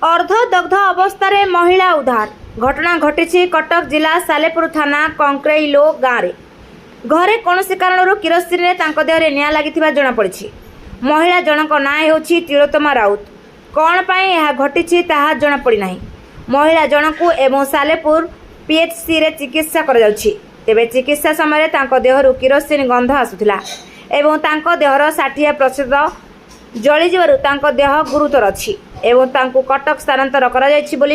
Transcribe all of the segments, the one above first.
अर्धदग्ध अवस्था महिला उद्धार। घटना घटी कटक जिला सालेपुर थाना कंक्रेइलो गाँव में। घरे कौन कारण किरोसिन देह निआं लगी जमापड़ी। महिला जनक नाँ हो तिलोत्तमा राउत। कौन पाई यह घटी ताहा जमापड़ी ना। महिला जनक एवं सालेपुर पीएचसी रे चिकित्सा कर तेबे चिकित्सा समय देहरु किरोसिन गंध आसुला एवं देहर 60% जली देह गुरुतर अच्छी एवं कटक स्थानांतर कर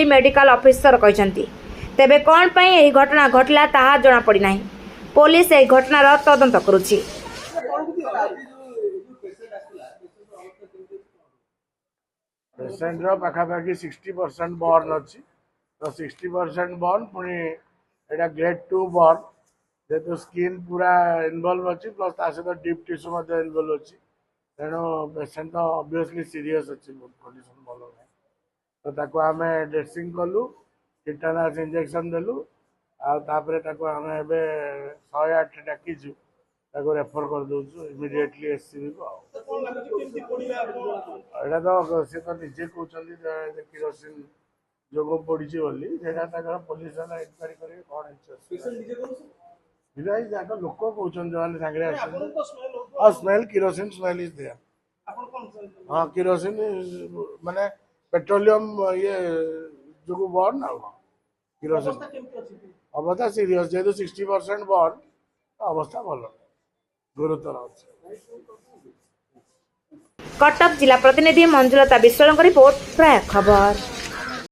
मेडिकल ऑफिसर कहते। तेबे कौन पाई यही घटना घटला ताहा जमापड़ी ना। पुलिस यह घटनार तदंत करुछि। पेसेंट पाखापाखि 60% बर्न अच्छी तो 60% बर्न पुणी एटा ग्रेड 2 बर्न जेहेतु स्किन पूरा इनवॉल्व अच्छी प्लस सहित डीप टिश्यू इनवॉल्व अच्छी तेणु पेसेंट तो ऑब्वियसली सीरियस अच्छी कंडीशन भल ना तो ताको आम ड्रेसिंग कलु टिटानस इंजेक्शन देलु आपर आम ए 108 डाकिचु रेफर कर दौचु इमिडिएटली एससीबी को एटा तो सी तो निजे कहते किरोसिन जो पड़ी पुलिस वाला इंक्वारी करेंगे कौन लोक कहते हाँ smell kerosene smell is there. हाँ किरोसिन माने पेट्रोलियम ये जो बर्न आ किरोसिन अवस्था सीरियस जेहेतु 60% बर्न अवस्था भल गुरुतर अच्छे। कटक जिला प्रतिनिधि मंजुलता विश्वाल रिपोर्ट प्राय खबर।